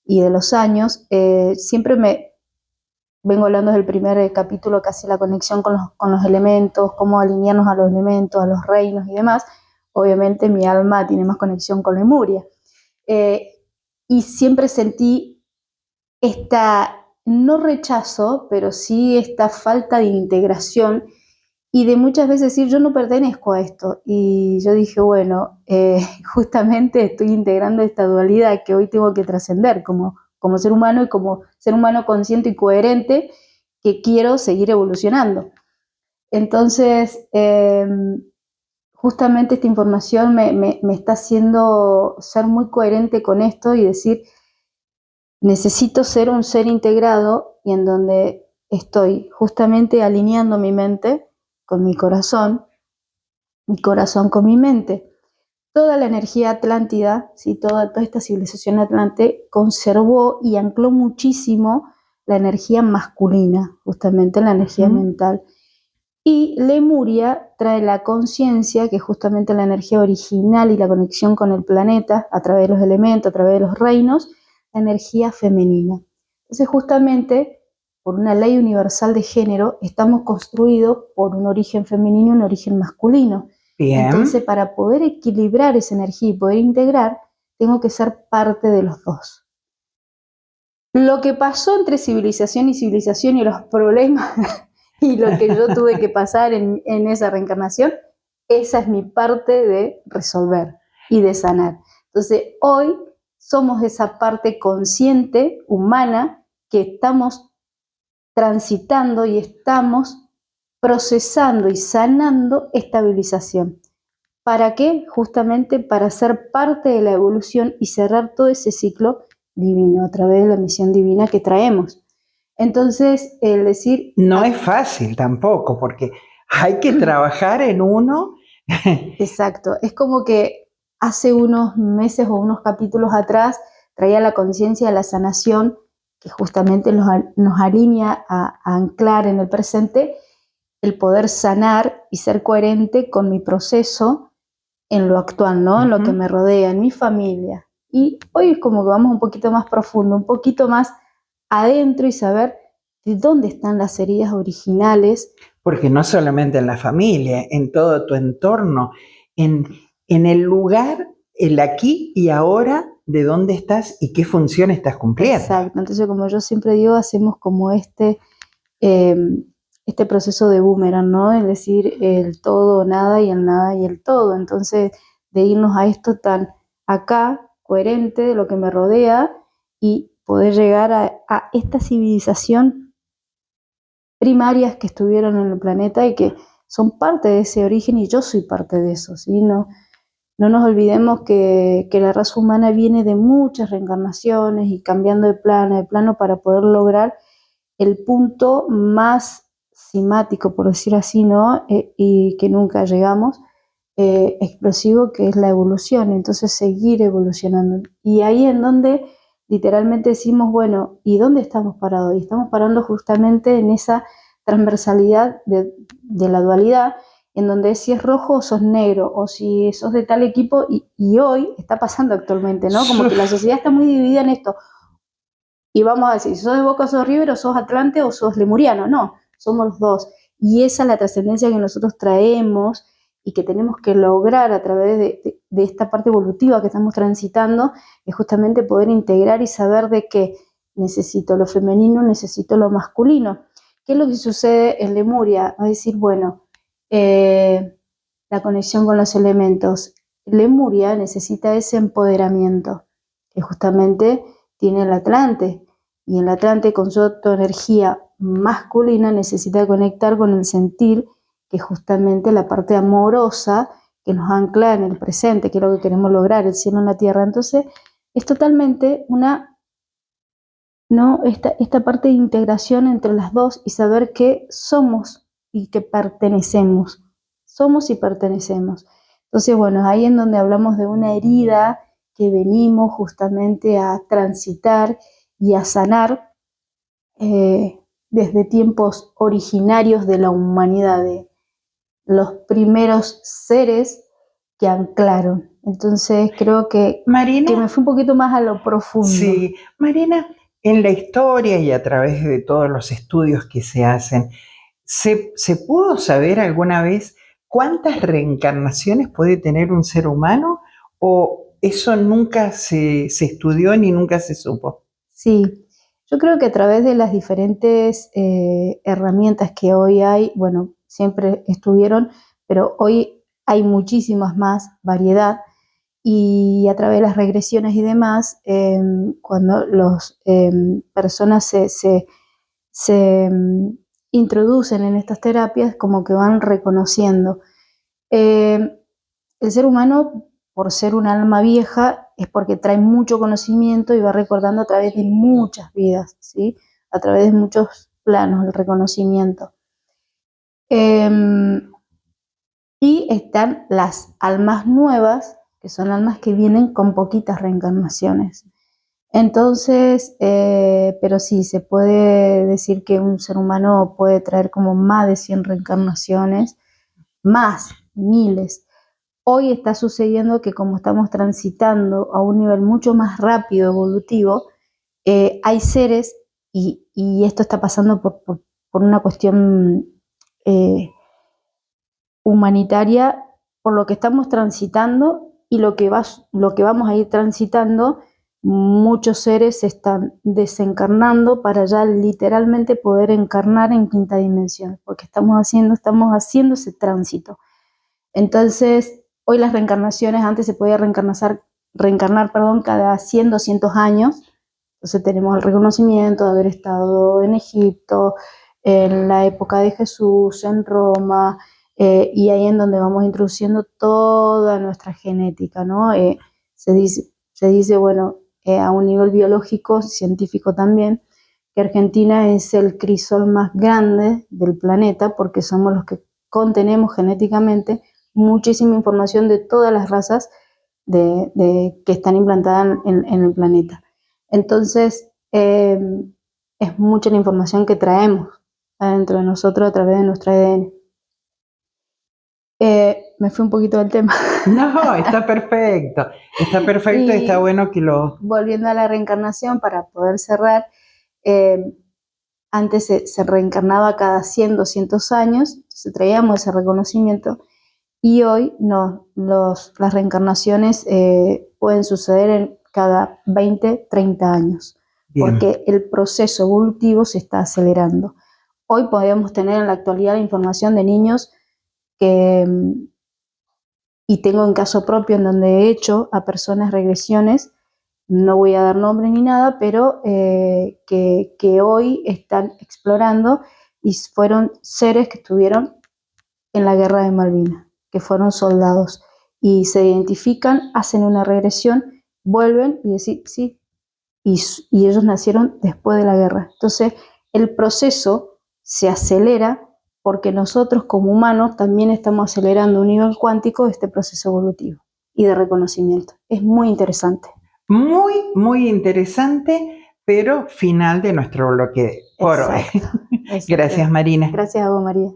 y de los años, siempre vengo hablando desde el primer capítulo, casi la conexión con los elementos, cómo alinearnos a los elementos, a los reinos y demás. Obviamente mi alma tiene más conexión con Lemuria. Y siempre sentí no rechazo, pero sí esta falta de integración y de muchas veces decir, yo no pertenezco a esto. Y yo dije, bueno, justamente estoy integrando esta dualidad que hoy tengo que trascender como ser humano y como ser humano consciente y coherente que quiero seguir evolucionando. Entonces, justamente esta información me está haciendo ser muy coherente con esto y decir, necesito ser un ser integrado y en donde estoy justamente alineando mi mente con mi corazón con mi mente. Toda la energía atlántida, ¿sí? toda esta civilización atlante conservó y ancló muchísimo la energía masculina, justamente la energía mental. Y Lemuria trae la conciencia, que es justamente la energía original y la conexión con el planeta, a través de los elementos, a través de los reinos, la energía femenina. Entonces, justamente, por una ley universal de género, estamos construidos por un origen femenino y un origen masculino. Bien. Entonces, para poder equilibrar esa energía y poder integrar, tengo que ser parte de los dos. Lo que pasó entre civilización y los problemas y lo que yo tuve que pasar en esa reencarnación, esa es mi parte de resolver y de sanar. Entonces, hoy somos esa parte consciente, humana, que estamos transitando y estamos procesando y sanando estabilización. ¿Para qué? Justamente para ser parte de la evolución y cerrar todo ese ciclo divino a través de la misión divina que traemos. Entonces, el decir... No es fácil tampoco, porque hay que trabajar en uno. Exacto, es como que hace unos meses o unos capítulos atrás traía la conciencia de la sanación que justamente nos alinea a anclar en el presente el poder sanar y ser coherente con mi proceso en lo actual, ¿no? En lo que me rodea, en mi familia. Y hoy es como que vamos un poquito más profundo, un poquito más adentro y saber de dónde están las heridas originales. Porque no solamente en la familia, en todo tu entorno, en el lugar, el aquí y ahora, de dónde estás y qué función estás cumpliendo. Exacto, entonces como yo siempre digo, hacemos como este proceso de boomerang, ¿no? Es decir, el todo o nada y el nada y el todo. Entonces, de irnos a esto tan acá, coherente de lo que me rodea y poder llegar a esta civilización primarias que estuvieron en el planeta y que son parte de ese origen y yo soy parte de eso, ¿sí? No nos olvidemos que la raza humana viene de muchas reencarnaciones y cambiando de plano para poder lograr el punto más cimático, por decir así, ¿no? Y que nunca llegamos, explosivo, que es la evolución, entonces seguir evolucionando. Y ahí en donde literalmente decimos, bueno, ¿y dónde estamos parados? Y estamos parando justamente en esa transversalidad de la dualidad, en donde si es rojo o sos negro, o si sos de tal equipo, y hoy está pasando actualmente, ¿no? Como que la sociedad está muy dividida en esto. Y vamos a decir, sos de Boca, sos River, o sos Atlante, o sos Lemuriano. No, somos los dos. Y esa es la trascendencia que nosotros traemos y que tenemos que lograr a través de esta parte evolutiva que estamos transitando, es justamente poder integrar y saber de que necesito lo femenino, necesito lo masculino. ¿Qué es lo que sucede en Lemuria? Va a decir, bueno, la conexión con los elementos. Lemuria necesita ese empoderamiento que justamente tiene el Atlante, y el Atlante con su energía masculina necesita conectar con el sentir, que es justamente la parte amorosa que nos ancla en el presente, que es lo que queremos lograr, el cielo en la tierra. Entonces es totalmente esta parte de integración entre las dos y saber que somos y que pertenecemos, somos y pertenecemos. Entonces, bueno, ahí en donde hablamos de una herida que venimos justamente a transitar y a sanar desde tiempos originarios de la humanidad, de los primeros seres que anclaron. Entonces creo que Marina, me fui un poquito más a lo profundo. Sí, Marina, en la historia y a través de todos los estudios que se hacen, ¿se pudo saber alguna vez cuántas reencarnaciones puede tener un ser humano? ¿O eso nunca se estudió ni nunca se supo? Sí, yo creo que a través de las diferentes herramientas que hoy hay, bueno, siempre estuvieron, pero hoy hay muchísimas más variedad, y a través de las regresiones y demás, cuando las personas se introducen en estas terapias, como que van reconociendo. El ser humano, por ser un alma vieja, es porque trae mucho conocimiento y va recordando a través de muchas vidas, ¿sí? A través de muchos planos, el reconocimiento. Y están las almas nuevas, que son almas que vienen con poquitas reencarnaciones. Entonces, pero sí, se puede decir que un ser humano puede traer como más de 100 reencarnaciones, más, miles. Hoy está sucediendo que como estamos transitando a un nivel mucho más rápido, evolutivo, hay seres, y esto está pasando por una cuestión humanitaria, por lo que estamos transitando y lo que vamos a ir transitando. Muchos seres se están desencarnando para ya literalmente poder encarnar en quinta dimensión, porque estamos haciendo ese tránsito. Entonces, hoy las reencarnaciones, antes se podía reencarnar cada 100, 200 años. Entonces tenemos el reconocimiento de haber estado en Egipto, en la época de Jesús, en Roma, y ahí en donde vamos introduciendo toda nuestra genética, ¿no? Se dice, bueno, a un nivel biológico, científico también, que Argentina es el crisol más grande del planeta, porque somos los que contenemos genéticamente muchísima información de todas las razas que están implantadas en el planeta. Entonces, es mucha la información que traemos adentro de nosotros a través de nuestro ADN. Me fui un poquito del tema. No, está perfecto, y está bueno que lo... Volviendo a la reencarnación, para poder cerrar, antes se reencarnaba cada 100, 200 años, entonces traíamos ese reconocimiento, y hoy no, las reencarnaciones pueden suceder en cada 20, 30 años, Bien. Porque el proceso evolutivo se está acelerando. Hoy podemos tener en la actualidad la información de niños y tengo un caso propio en donde he hecho a personas regresiones, no voy a dar nombre ni nada, pero que hoy están explorando, y fueron seres que estuvieron en la guerra de Malvinas, que fueron soldados, y se identifican, hacen una regresión, vuelven y dicen sí, y ellos nacieron después de la guerra. Entonces el proceso se acelera porque nosotros como humanos también estamos acelerando a un nivel cuántico este proceso evolutivo y de reconocimiento. Es muy interesante. Muy, muy interesante, pero final de nuestro bloque por hoy. Gracias, Marina. Gracias a vos, María.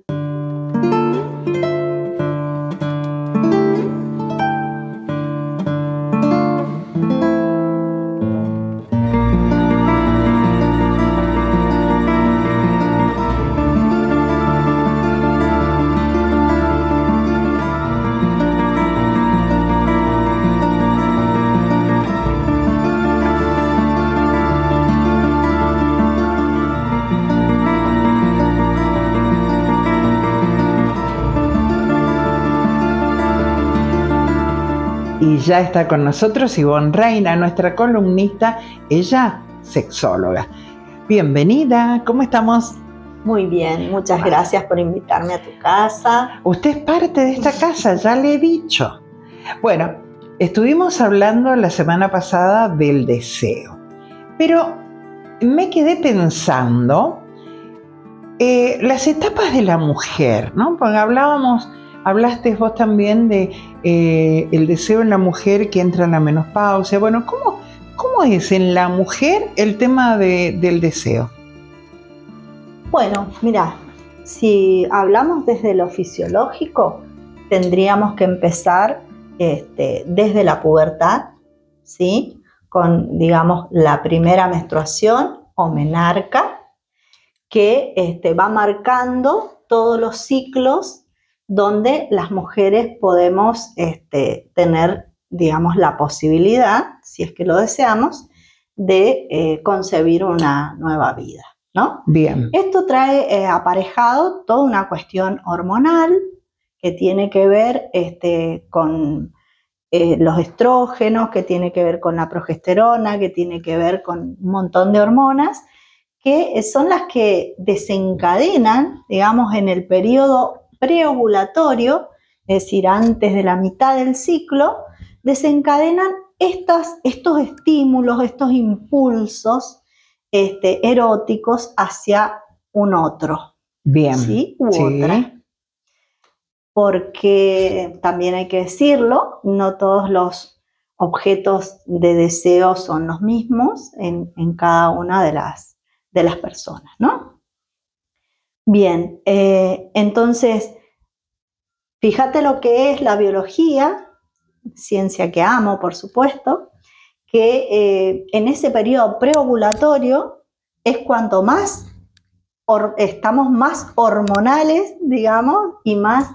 Y ya está con nosotros Ivonne Reina, nuestra columnista, ella sexóloga. Bienvenida, ¿cómo estamos? Muy bien, muchas gracias por invitarme a tu casa. Usted es parte de esta casa, ya le he dicho. Bueno, estuvimos hablando la semana pasada del deseo, pero me quedé pensando las etapas de la mujer, ¿no? Porque hablaste vos también de el deseo en la mujer que entra en la menopausia. Bueno, ¿cómo es en la mujer el tema del deseo? Bueno, mira, si hablamos desde lo fisiológico, tendríamos que empezar desde la pubertad, ¿sí? Con, digamos, la primera menstruación o menarca, que va marcando todos los ciclos donde las mujeres podemos tener, digamos, la posibilidad, si es que lo deseamos, de concebir una nueva vida, ¿no? Bien. Esto trae aparejado toda una cuestión hormonal que tiene que ver con los estrógenos, que tiene que ver con la progesterona, que tiene que ver con un montón de hormonas, que son las que desencadenan, digamos, en el periodo preovulatorio, es decir, antes de la mitad del ciclo, desencadenan estos estímulos, estos impulsos eróticos hacia un otro. Bien. ¿Sí? U sí. otra. Porque también hay que decirlo, no todos los objetos de deseo son los mismos en cada una de las personas, ¿no? Bien, entonces, fíjate lo que es la biología, ciencia que amo, por supuesto, que en ese periodo preovulatorio es cuanto más estamos más hormonales, digamos, y más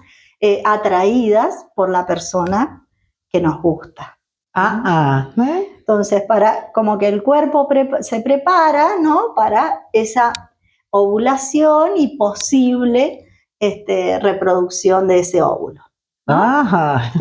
atraídas por la persona que nos gusta. Entonces, como que el cuerpo se prepara, ¿no? Para esa ovulación y posible reproducción de ese óvulo, ¿no? Ajá.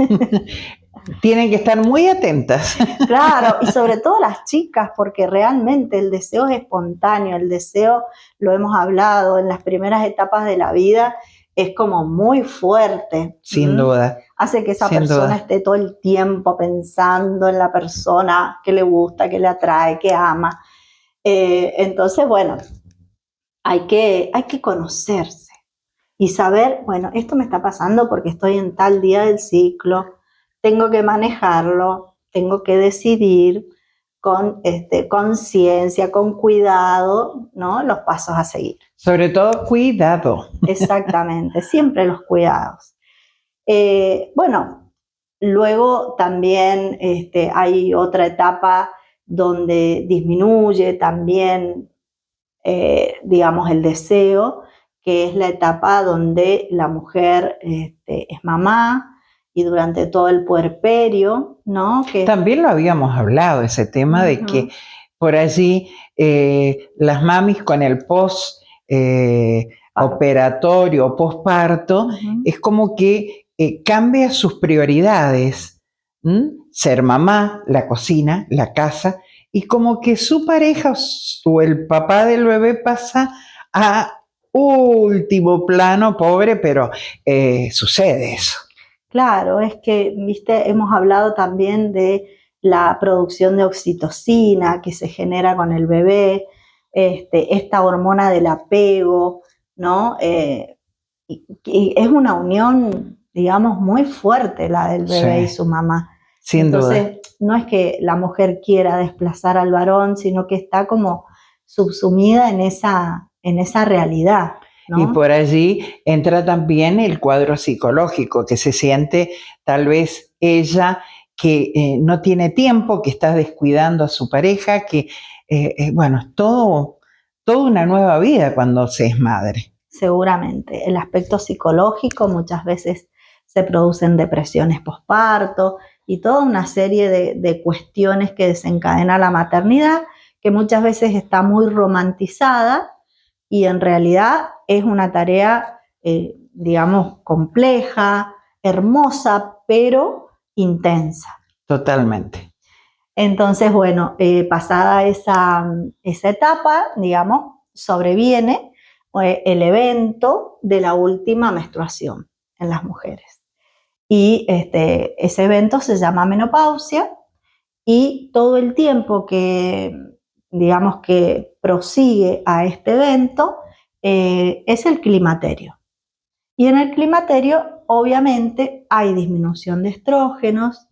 Tienen que estar muy atentas. Claro, y sobre todo las chicas, porque realmente el deseo es espontáneo, el deseo, lo hemos hablado, en las primeras etapas de la vida es como muy fuerte. Sin duda. Hace que esa persona esté todo el tiempo pensando en la persona que le gusta, que le atrae, que ama. Entonces, bueno, hay que conocerse y saber, bueno, esto me está pasando porque estoy en tal día del ciclo, tengo que manejarlo, tengo que decidir con conciencia, con cuidado, ¿no? Los pasos a seguir. Sobre todo cuidado. Exactamente, siempre los cuidados. Bueno, luego también hay otra etapa donde disminuye también, digamos, el deseo, que es la etapa donde la mujer es mamá, y durante todo el puerperio, ¿no? Que también lo habíamos hablado, ese tema de que por allí las mamis con el operatorio o posparto, es como que cambia sus prioridades. Ser mamá, la cocina, la casa, y como que su pareja o el papá del bebé pasa a último plano, pobre, pero sucede eso. Claro, es que, viste, hemos hablado también de la producción de oxitocina que se genera con el bebé, esta hormona del apego, ¿no? Y es una unión, digamos, muy fuerte la del bebé y su mamá. Sin duda. Entonces, no es que la mujer quiera desplazar al varón, sino que está como subsumida en esa realidad, ¿no? Y por allí entra también el cuadro psicológico, que se siente tal vez ella que no tiene tiempo, que está descuidando a su pareja, que bueno, es toda una nueva vida cuando se es madre. Seguramente. El aspecto psicológico, muchas veces se producen depresiones posparto y toda una serie de cuestiones que desencadena la maternidad, que muchas veces está muy romantizada y en realidad es una tarea, digamos, compleja, hermosa, pero intensa. Totalmente. Entonces, bueno, pasada esa etapa, digamos, sobreviene el evento de la última menstruación en las mujeres. Y ese evento se llama menopausia, y todo el tiempo que, digamos, que prosigue a este evento es el climaterio. Y en el climaterio, obviamente, hay disminución de estrógenos,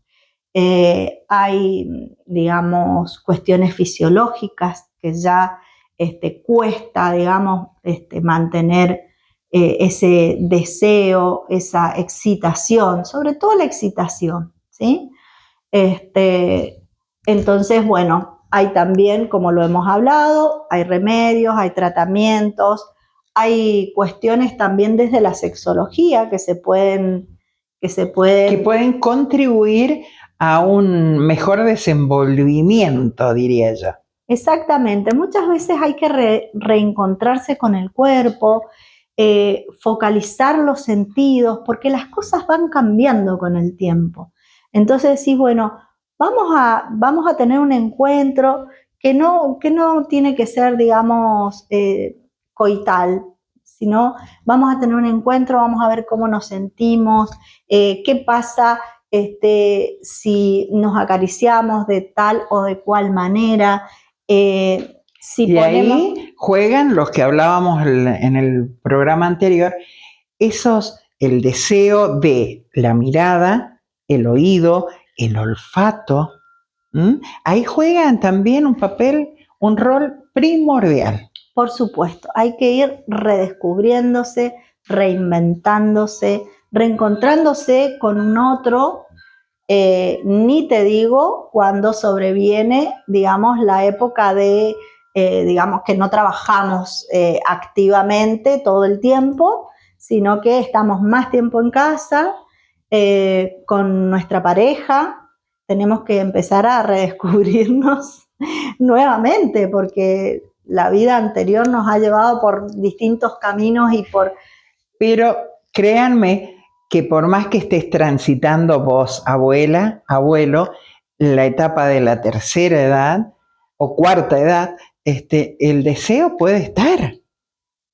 hay, digamos, cuestiones fisiológicas que ya cuesta, digamos, mantener ese deseo, esa excitación, sobre todo la excitación, ¿sí? Entonces, bueno, hay también, como lo hemos hablado, hay remedios, hay tratamientos, hay cuestiones también desde la sexología que pueden contribuir a un mejor desenvolvimiento, diría yo. Exactamente, muchas veces hay que reencontrarse con el cuerpo, focalizar los sentidos, porque las cosas van cambiando con el tiempo. Entonces decís, bueno, vamos a tener un encuentro que no tiene que ser, digamos, coital, sino vamos a tener un encuentro, vamos a ver cómo nos sentimos, qué pasa si nos acariciamos de tal o de cual manera. Ahí juegan los que hablábamos en el programa anterior, el deseo de la mirada, el oído, el olfato. Ahí juegan también un rol primordial. Por supuesto, hay que ir redescubriéndose, reinventándose, reencontrándose con un otro. Ni te digo cuando sobreviene, digamos, la época de, digamos, que no trabajamos activamente todo el tiempo, sino que estamos más tiempo en casa con nuestra pareja. Tenemos que empezar a redescubrirnos nuevamente, porque la vida anterior nos ha llevado por distintos caminos Pero créanme que por más que estés transitando vos, abuela, abuelo, la etapa de la tercera edad o cuarta edad, el deseo puede estar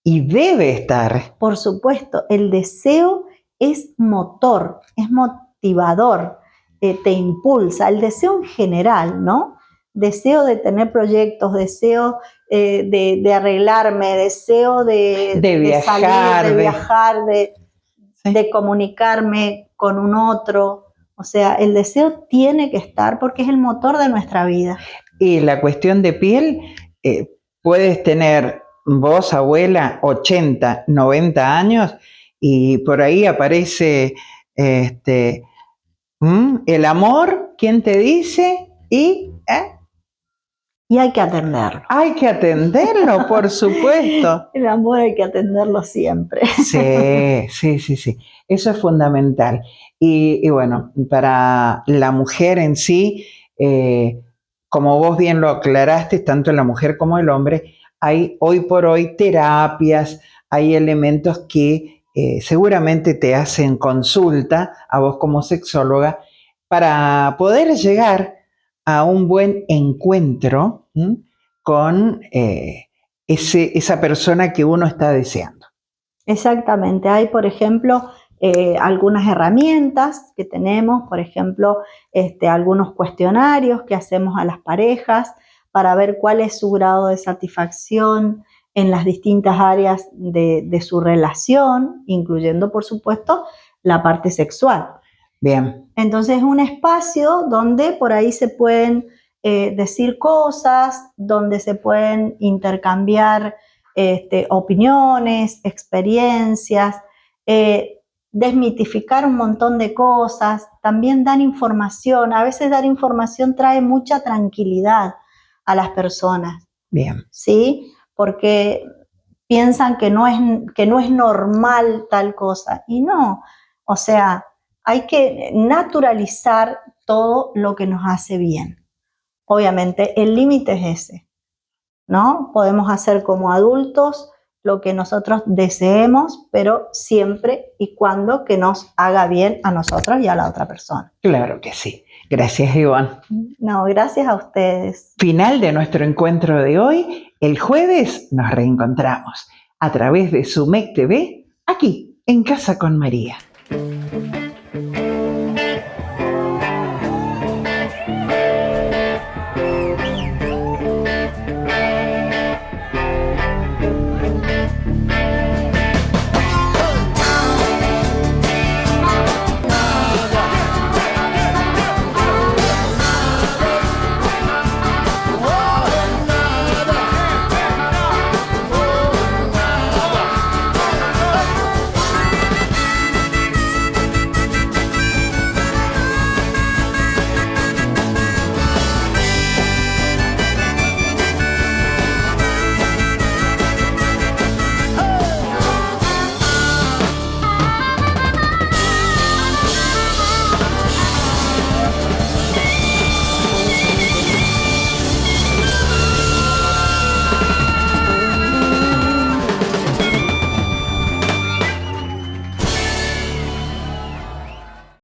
y debe estar. Por supuesto, el deseo es motor, es motivador, te impulsa, el deseo en general, ¿no? Deseo de tener proyectos, deseo de arreglarme, deseo de viajar, de viajar, de comunicarme con un otro. O sea, el deseo tiene que estar porque es el motor de nuestra vida. Y la cuestión de piel, puedes tener vos, abuela, 80, 90 años y por ahí aparece el amor, ¿quién te dice? Y hay que atenderlo. Hay que atenderlo, por supuesto. El amor hay que atenderlo siempre. Sí. Eso es fundamental. Y bueno, para la mujer en sí, como vos bien lo aclaraste, tanto la mujer como el hombre, hay hoy por hoy terapias, hay elementos que seguramente te hacen consulta a vos como sexóloga para poder llegar a un buen encuentro con esa persona que uno está deseando. Exactamente. Hay, por ejemplo, algunas herramientas que tenemos, por ejemplo, algunos cuestionarios que hacemos a las parejas para ver cuál es su grado de satisfacción en las distintas áreas de su relación, incluyendo, por supuesto, la parte sexual. Bien. Entonces es un espacio donde por ahí se pueden decir cosas, donde se pueden intercambiar opiniones, experiencias, desmitificar un montón de cosas, también dar información. A veces dar información trae mucha tranquilidad a las personas. Bien. ¿Sí? Porque piensan que no es normal tal cosa. Y no, o sea, hay que naturalizar todo lo que nos hace bien. Obviamente, el límite es ese, ¿no? Podemos hacer como adultos lo que nosotros deseemos, pero siempre y cuando que nos haga bien a nosotros y a la otra persona. Claro que sí. Gracias, Ivonne. No, gracias a ustedes. Final de nuestro encuentro de hoy. El jueves nos reencontramos a través de SUMEC TV, aquí en Casa con María.